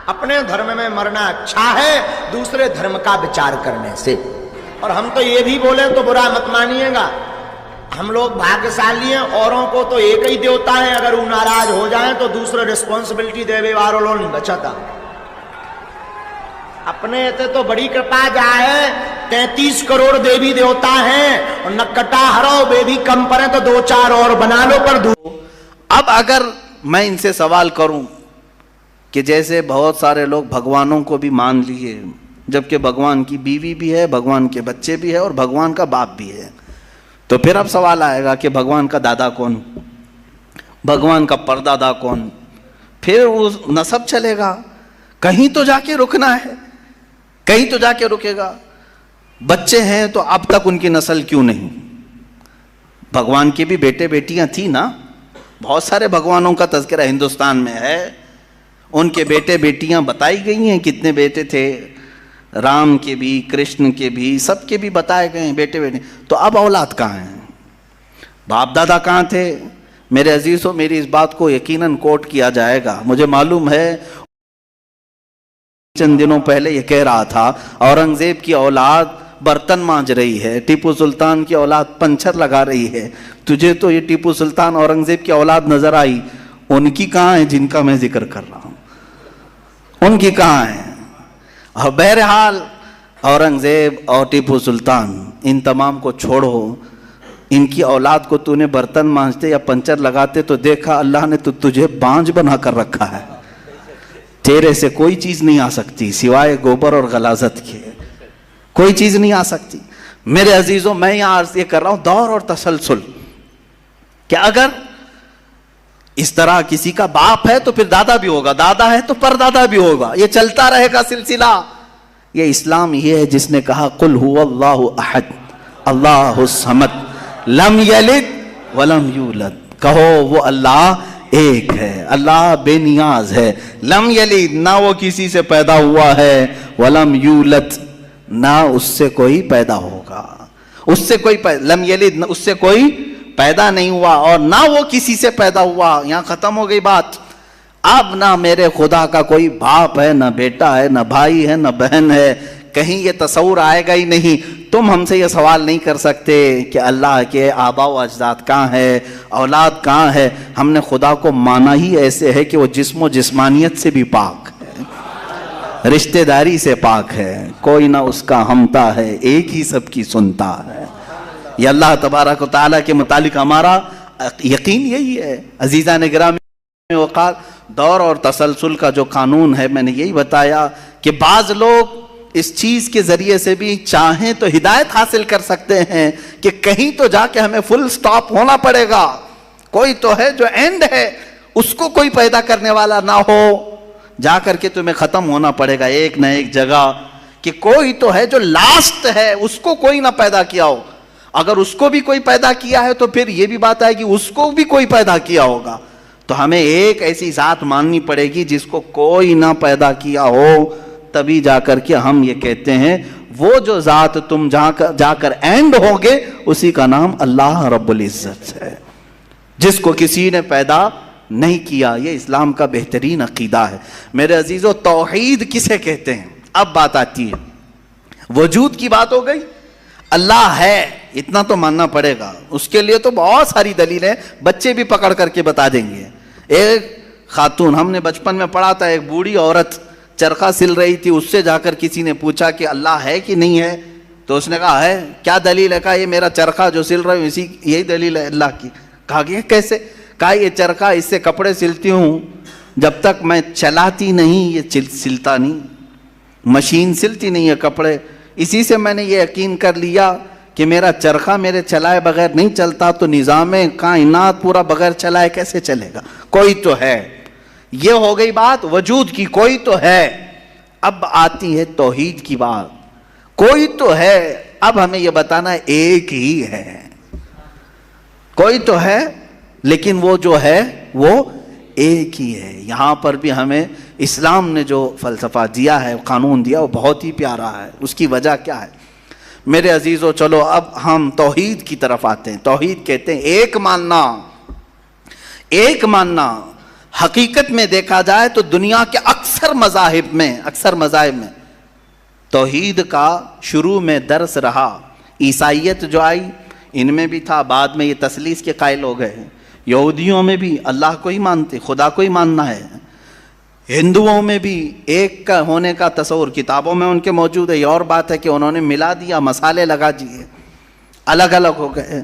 اپنے دھرم میں مرنا اچھا ہے دوسرے دھرم کا وچار کرنے سے۔ اور ہم تو یہ بھی بولیں تو برا مت مانیے گا، ہم لوگ بھاگیشالی ہیں، اوروں کو تو ایک ہی دیوتا ہے، اگر وہ ناراض ہو جائیں تو دوسرے رسپانسبلٹی دے وارو لو نہیں بچتا۔ اپنے تے تو بڑی کرپا جائے 33 کروڑ دیوی دیوتا ہیں اور نکٹا ہرو بے بھی کم پڑے تو 2-4 اور بنا لو پر دو۔ اب اگر میں ان سے سوال کروں کہ جیسے بہت سارے لوگ بھگوانوں کو بھی مان لیے، جبکہ بھگوان کی بیوی بھی ہے، بھگوان کے بچے بھی ہے اور بھگوان کا باپ بھی ہے، تو پھر اب سوال آئے گا کہ بھگوان کا دادا کون، بھگوان کا پردادا کون؟ پھر وہ نسب چلے گا، کہیں تو جا کے رکنا ہے، کہیں تو جا کے رکے گا۔ بچے ہیں تو اب تک ان کی نسل کیوں نہیں؟ بھگوان کے بھی بیٹے بیٹیاں تھیں نا، بہت سارے بھگوانوں کا تذکرہ ہندوستان میں ہے، ان کے بیٹے بیٹیاں بتائی گئی ہیں، کتنے بیٹے تھے، رام کے بھی، کرشن کے بھی، سب کے بھی بتائے گئے ہیں بیٹے بیٹے۔ تو اب اولاد کہاں ہیں؟ باپ دادا کہاں تھے؟ میرے عزیزوں، میری اس بات کو یقیناً کوٹ کیا جائے گا، مجھے معلوم ہے چند دنوں پہلے یہ کہہ رہا تھا اورنگزیب کی اولاد برتن مانج رہی ہے، ٹیپو سلطان کی اولاد پنچر لگا رہی ہے، تجھے تو یہ ٹیپو سلطان اورنگزیب کی اولاد نظر آئی، ان کی کہاں ہے جن کا میں ذکر کر رہا ہوں؟ ان کی کہاں ہے؟ اور بہرحال اورنگزیب اور ٹیپو سلطان ان تمام کو چھوڑو، ان کی اولاد کو تو نے برتن مانجتے یا پنچر لگاتے تو دیکھا اللہ نے تو تجھے بانج بنا کر رکھا ہے، تیرے سے کوئی چیز نہیں آ سکتی سوائے گوبر اور غلاظت کے، کوئی چیز نہیں آ سکتی۔ میرے عزیزوں، میں یہاں عرض یہ کر رہا ہوں دور اور تسلسل، کہ اگر اس طرح کسی کا باپ ہے تو پھر دادا بھی ہوگا، دادا ہے تو پردادا بھی ہوگا، یہ چلتا رہے گا سلسلہ۔ یہ اسلام یہ ہے جس نے کہا قل هو اللہ احد اللہ الصمد لم یلد ولم یولد، کہو وہ اللہ ایک ہے، اللہ بے نیاز ہے، لم یلد نہ وہ کسی سے پیدا ہوا ہے، ولم یولد نہ اس سے کوئی پیدا ہوگا، اس سے کوئی لم یلد اس سے کوئی پیدا نہیں ہوا اور نہ وہ کسی سے پیدا ہوا۔ یہاں ختم ہو گئی بات۔ اب نہ میرے خدا کا کوئی باپ ہے، نہ بیٹا ہے، نہ بھائی ہے، نہ بہن ہے، کہیں یہ تصور آئے گا ہی نہیں۔ تم ہم سے یہ سوال نہیں کر سکتے کہ اللہ کے آباء و اجداد کہاں ہے، اولاد کہاں ہے۔ ہم نے خدا کو مانا ہی ایسے ہے کہ وہ جسم و جسمانیت سے بھی پاک ہے، رشتہ داری سے پاک ہے، کوئی نہ اس کا ہمتا ہے، ایک ہی سب کی سنتا ہے۔ یہ اللہ تبارک و تعالیٰ کے متعلق ہمارا یقین یہی ہے۔ عزیزان گرامی وقار، دور اور تسلسل کا جو قانون ہے، میں نے یہی بتایا کہ بعض لوگ اس چیز کے ذریعے سے بھی چاہیں تو ہدایت حاصل کر سکتے ہیں کہ کہیں تو جا کے ہمیں فل سٹاپ ہونا پڑے گا، کوئی تو ہے جو اینڈ ہے، اس کو کوئی پیدا کرنے والا نہ ہو، جا کر کے تمہیں ختم ہونا پڑے گا ایک نہ ایک جگہ، کہ کوئی تو ہے جو لاسٹ ہے، اس کو کوئی نہ پیدا کیا ہو۔ اگر اس کو بھی کوئی پیدا کیا ہے تو پھر یہ بھی بات ہے کہ اس کو بھی کوئی پیدا کیا ہوگا، تو ہمیں ایک ایسی ذات ماننی پڑے گی جس کو کوئی نہ پیدا کیا ہو، تبھی جا کر کے ہم یہ کہتے ہیں وہ جو ذات تم جا کر اینڈ ہوگے اسی کا نام اللہ رب العزت ہے، جس کو کسی نے پیدا نہیں کیا۔ یہ اسلام کا بہترین عقیدہ ہے۔ میرے عزیزو، توحید کسے کہتے ہیں؟ اب بات آتی ہے، وجود کی بات ہو گئی، اللہ ہے اتنا تو ماننا پڑے گا، اس کے لیے تو بہت ساری دلیلیں بچے بھی پکڑ کر کے بتا دیں گے۔ ایک خاتون، ہم نے بچپن میں پڑھا تھا، ایک بوڑھی عورت چرخہ سل رہی تھی، اس سے جا کر کسی نے پوچھا کہ اللہ ہے کہ نہیں ہے، تو اس نے کہا ہے۔ کیا دلیل ہے؟ کہا یہ میرا چرخہ جو سل رہا ہوں اسی یہی دلیل ہے اللہ کی۔ کہا کہ کیسے؟ کہا یہ چرخہ، اس سے کپڑے سلتی ہوں، جب تک میں چلاتی نہیں یہ سلتا نہیں، مشین سلتی نہیں ہے کپڑے، اسی سے میں نے یہ یقین کر لیا کہ میرا چرخہ میرے چلائے بغیر نہیں چلتا، تو نظام کائنات پورا بغیر چلائے کیسے چلے گا؟ کوئی تو ہے۔ یہ ہو گئی بات وجود کی، کوئی تو ہے۔ اب آتی ہے توحید کی بات، کوئی تو ہے، اب ہمیں یہ بتانا ہے ایک ہی ہے، کوئی تو ہے لیکن وہ جو ہے وہ ایک ہی ہے۔ یہاں پر بھی ہمیں اسلام نے جو فلسفہ دیا ہے، قانون دیا، وہ بہت ہی پیارا ہے۔ اس کی وجہ کیا ہے؟ میرے عزیزو، چلو اب ہم توحید کی طرف آتے ہیں۔ توحید کہتے ہیں ایک ماننا، ایک ماننا، حقیقت میں دیکھا جائے تو دنیا کے اکثر مذاہب میں توحید کا شروع میں درس رہا. عیسائیت جو آئی ان میں بھی تھا، بعد میں یہ تثلیث کے قائل ہو گئے. یہودیوں میں بھی اللہ کو ہی مانتے، خدا کو ہی ماننا ہے. ہندوؤں میں بھی ایک کا ہونے کا تصور کتابوں میں ان کے موجود ہے. یہ اور بات ہے کہ انہوں نے ملا دیا، مسالے لگا دیے، الگ الگ ہو گئے.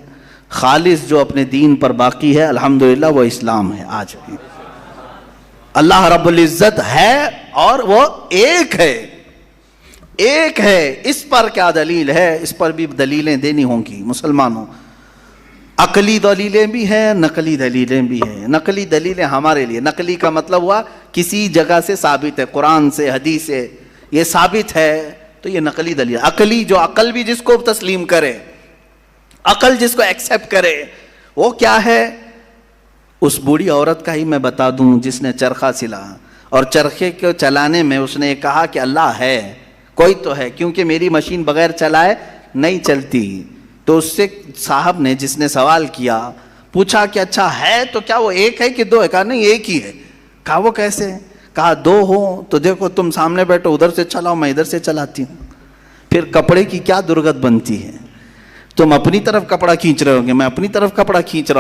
خالص جو اپنے دین پر باقی ہے الحمدللہ وہ اسلام ہے. آج بھی اللہ رب العزت ہے اور وہ ایک ہے. اس پر کیا دلیل ہے؟ اس پر بھی دلیلیں دینی ہوں گی مسلمانوں. عقلی دلیلیں بھی ہیں، نقلی دلیلیں بھی ہیں. نقلی دلیلیں ہمارے لیے، نقلی کا مطلب ہوا کسی جگہ سے ثابت ہے، قرآن سے، حدیث سے یہ ثابت ہے تو یہ نقلی دلیل. عقلی جو عقل بھی جس کو تسلیم کرے، عقل جس کو ایکسیپٹ کرے، وہ کیا ہے؟ اس بوڑھی عورت کا ہی میں بتا دوں جس نے چرخہ سلا اور چرخے کو چلانے میں اس نے کہا کہ اللہ ہے، کوئی تو ہے، کیونکہ میری مشین بغیر چلائے نہیں چلتی. تو اس سے صاحب نے جس نے سوال کیا پوچھا کہ اچھا ہے تو کیا وہ ایک ہے کہ دو ہے؟ کہا نہیں ایک ہی ہے. کہا وہ کیسے؟ کہا دو ہو تو دیکھو تم سامنے بیٹھو، ادھر سے چلاؤ، میں ادھر سے چلاتی ہوں. پھر کپڑے کی کیا درگت بنتی ہے؟ تم اپنی طرف کپڑا کھینچ رہے ہوں گے، میں اپنی طرف کپڑا کھینچ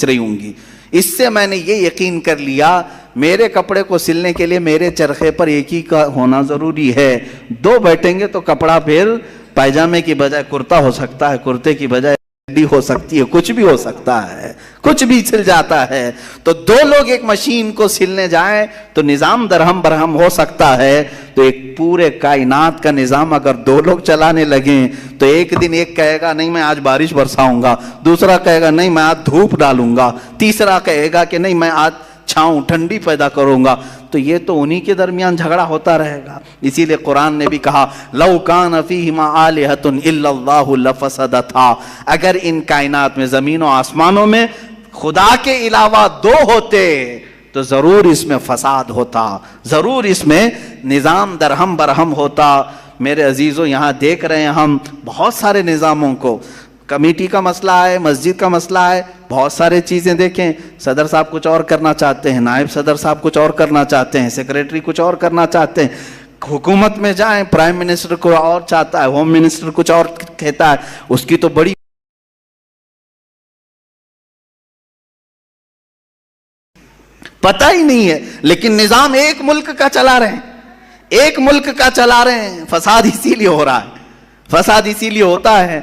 رہی ہوں گی. اس سے میں نے یہ یقین کر لیا میرے کپڑے کو سلنے کے لیے میرے چرخے پر ایک ہی کا ہونا ضروری ہے. دو بیٹھیں گے تو کپڑا پھر پائجامے کی بجائے کرتا ہو سکتا ہے، کرتے کی بجائے چڈی ہو سکتی ہے، کچھ بھی ہو سکتا ہے، کچھ بھی سل جاتا ہے. تو دو لوگ ایک مشین کو سلنے جائیں تو نظام درہم برہم ہو سکتا ہے. تو ایک پورے کائنات کا نظام اگر دو لوگ چلانے لگیں تو ایک دن ایک کہے گا نہیں میں آج بارش برساؤں گا، دوسرا کہے گا نہیں میں آج دھوپ ڈالوں گا، تیسرا کہے گا کہ نہیں میں آج چھاؤں ٹھنڈی پیدا کروں گا. تو یہ تو انہی کے درمیان جھگڑا ہوتا رہے گا. اسی لیے قرآن نے بھی کہا لو کان فیہما آلہۃ الا اللہ لفسدتا، اگر ان کائنات میں زمین و آسمانوں میں خدا کے علاوہ دو ہوتے تو ضرور اس میں فساد ہوتا، ضرور اس میں نظام درہم برہم ہوتا. میرے عزیزوں یہاں دیکھ رہے ہیں ہم بہت سارے نظاموں کو، کمیٹی کا مسئلہ ہے، مسجد کا مسئلہ ہے، بہت سارے چیزیں دیکھیں. صدر صاحب کچھ اور کرنا چاہتے ہیں، نائب صدر صاحب کچھ اور کرنا چاہتے ہیں، سیکریٹری کچھ اور کرنا چاہتے ہیں. حکومت میں جائیں پرائم منسٹر کو اور چاہتا ہے، ہوم منسٹر کچھ اور کہتا ہے، اس کی تو بڑی پتہ ہی نہیں ہے. لیکن نظام ایک ملک کا چلا رہے ہیں، ایک ملک کا چلا رہے ہیں. فساد اسی لیے ہو رہا ہے، فساد اسی لیے ہوتا ہے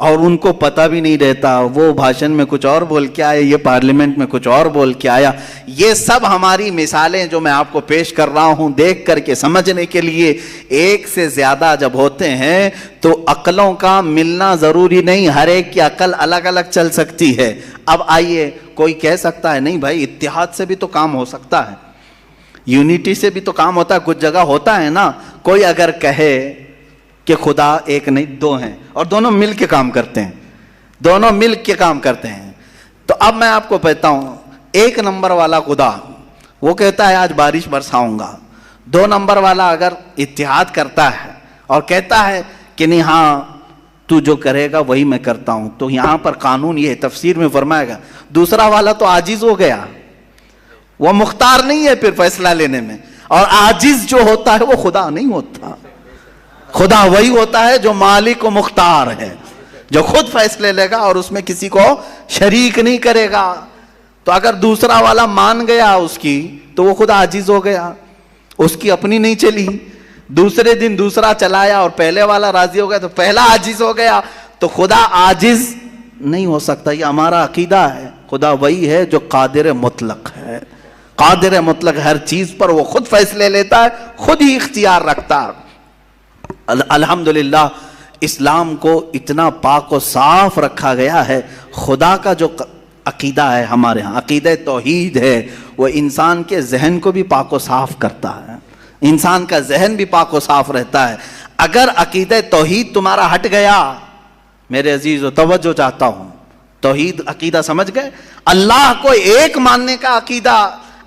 اور ان کو پتہ بھی نہیں رہتا. وہ بھاشن میں کچھ اور بول کے آئے، یہ پارلیمنٹ میں کچھ اور بول کے آیا. یہ سب ہماری مثالیں جو میں آپ کو پیش کر رہا ہوں دیکھ کر کے سمجھنے کے لیے. ایک سے زیادہ جب ہوتے ہیں تو عقلوں کا ملنا ضروری نہیں، ہر ایک کی عقل الگ الگ چل سکتی ہے. اب آئیے کوئی کہہ سکتا ہے نہیں بھائی اتحاد سے بھی تو کام ہو سکتا ہے، یونٹی سے بھی تو کام ہوتا ہے، کچھ جگہ ہوتا ہے نا. کوئی اگر کہے کہ خدا ایک نہیں دو ہیں اور دونوں مل کے کام کرتے ہیں، دونوں مل کے کام کرتے ہیں، تو اب میں آپ کو کہتا ہوں ایک نمبر والا خدا وہ کہتا ہے آج بارش برساؤں گا. 2 نمبر والا اگر اتحاد کرتا ہے اور کہتا ہے کہ نہیں ہاں تو جو کرے گا وہی میں کرتا ہوں، تو یہاں پر قانون یہ تفسیر میں فرمائے گا دوسرا والا تو عاجز ہو گیا، وہ مختار نہیں ہے پھر فیصلہ لینے میں. اور عاجز جو ہوتا ہے وہ خدا نہیں ہوتا. خدا وہی ہوتا ہے جو مالک و مختار ہے، جو خود فیصلے لے گا اور اس میں کسی کو شریک نہیں کرے گا. تو اگر دوسرا والا مان گیا اس کی تو وہ خدا عاجز ہو گیا، اس کی اپنی نہیں چلی. دوسرے دن دوسرا چلایا اور پہلے والا راضی ہو گیا تو پہلا عاجز ہو گیا. تو خدا عاجز نہیں ہو سکتا، یہ ہمارا عقیدہ ہے. خدا وہی ہے جو قادر مطلق ہے، قادر مطلق ہر چیز پر وہ خود فیصلے لیتا ہے، خود ہی اختیار رکھتا ہے. الحمدللہ اسلام کو اتنا پاک و صاف رکھا گیا ہے. خدا کا جو عقیدہ ہے ہمارے ہاں، عقیدہ توحید ہے، وہ انسان کے ذہن کو بھی پاک و صاف کرتا ہے، انسان کا ذہن بھی پاک و صاف رہتا ہے. اگر عقیدہ توحید تمہارا ہٹ گیا، میرے عزیزو توجہ چاہتا ہوں، توحید عقیدہ سمجھ گئے، اللہ کو ایک ماننے کا عقیدہ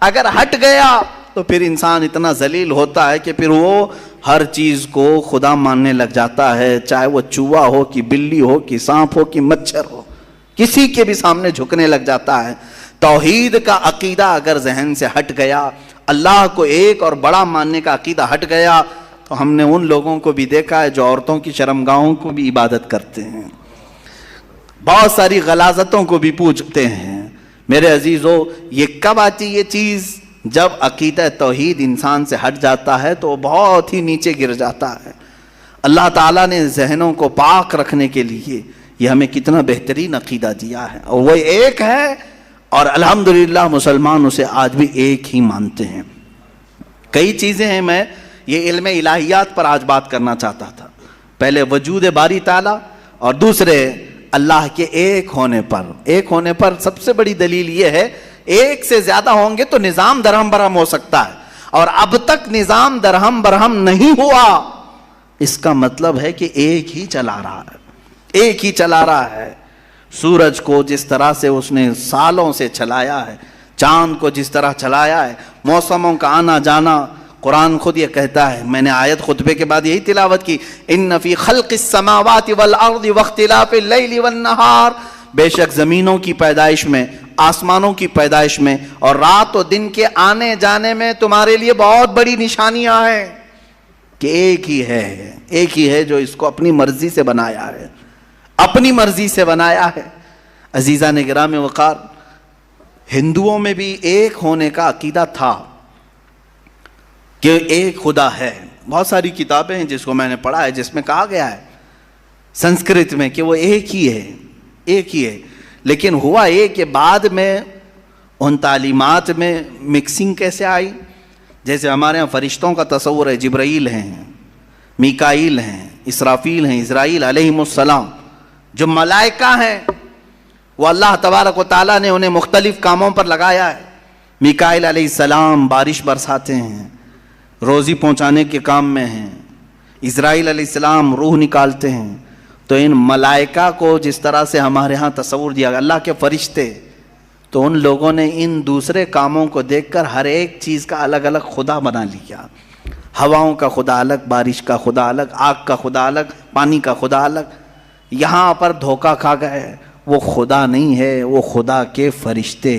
اگر ہٹ گیا تو پھر انسان اتنا ذلیل ہوتا ہے کہ پھر وہ ہر چیز کو خدا ماننے لگ جاتا ہے، چاہے وہ چوہا ہو کہ بلی ہو کہ سانپ ہو کہ مچھر ہو، کسی کے بھی سامنے جھکنے لگ جاتا ہے. توحید کا عقیدہ اگر ذہن سے ہٹ گیا، اللہ کو ایک اور بڑا ماننے کا عقیدہ ہٹ گیا، تو ہم نے ان لوگوں کو بھی دیکھا ہے جو عورتوں کی شرمگاہوں کو بھی عبادت کرتے ہیں، بہت ساری غلاظتوں کو بھی پوجتے ہیں۔ میرے عزیزو، یہ کب آتی یہ چیز؟ جب عقیدہ توحید انسان سے ہٹ جاتا ہے تو وہ بہت ہی نیچے گر جاتا ہے۔ اللہ تعالیٰ نے ذہنوں کو پاک رکھنے کے لیے یہ ہمیں کتنا بہترین عقیدہ دیا ہے، اور وہ ایک ہے، اور الحمدللہ مسلمان اسے آج بھی ایک ہی مانتے ہیں۔ کئی چیزیں ہیں، میں یہ علم الہیات پر آج بات کرنا چاہتا تھا۔ پہلے وجود باری تعالیٰ، اور دوسرے اللہ کے ایک ہونے پر سب سے بڑی دلیل یہ ہے، ایک سے زیادہ ہوں گے تو نظام درہم برہم ہو سکتا ہے، اور اب تک نظام درہم برہم نہیں ہوا، اس کا مطلب ہے کہ ایک ہی چلا رہا ہے۔ سورج کو جس طرح سے اس نے سالوں سے چلایا ہے، چاند کو جس طرح چلایا ہے، موسموں کا آنا جانا، قرآن خود یہ کہتا ہے، میں نے آیت خطبے کے بعد یہی تلاوت کی، ان فی خلق السماوات والارض واختلاف اللیل والنہار، بے شک زمینوں کی پیدائش میں، آسمانوں کی پیدائش میں، اور رات و دن کے آنے جانے میں تمہارے لیے بہت بڑی نشانیاں ہیں، کہ ایک ہی ہے جو اس کو اپنی مرضی سے بنایا ہے۔ عزیزان گرام وقار، ہندوؤں میں بھی ایک ہونے کا عقیدہ تھا کہ ایک خدا ہے۔ بہت ساری کتابیں ہیں جس کو میں نے پڑھا ہے، جس میں کہا گیا ہے سنسکرت میں کہ وہ ایک ہی ہے، لیکن ہوا یہ کہ بعد میں ان تعلیمات میں مکسنگ کیسے آئی؟ جیسے ہمارے ہاں فرشتوں کا تصور ہے، جبرائیل ہیں، میکائیل ہیں، اسرافیل ہیں، اسرائیل علیہم السلام، جو ملائکہ ہیں وہ اللہ تبارک و تعالیٰ نے انہیں مختلف کاموں پر لگایا ہے۔ میکائیل علیہ السلام بارش برساتے ہیں، روزی پہنچانے کے کام میں ہیں، اسرائیل علیہ السلام روح نکالتے ہیں۔ تو ان ملائکہ کو جس طرح سے ہمارے ہاں تصور دیا گیا اللہ کے فرشتے، تو ان لوگوں نے ان دوسرے کاموں کو دیکھ کر ہر ایک چیز کا الگ الگ خدا بنا لیا۔ ہواؤں کا خدا الگ، بارش کا خدا الگ، آگ کا خدا الگ، پانی کا خدا الگ۔ یہاں پر دھوکہ کھا گئے، وہ خدا نہیں ہے، وہ خدا کے فرشتے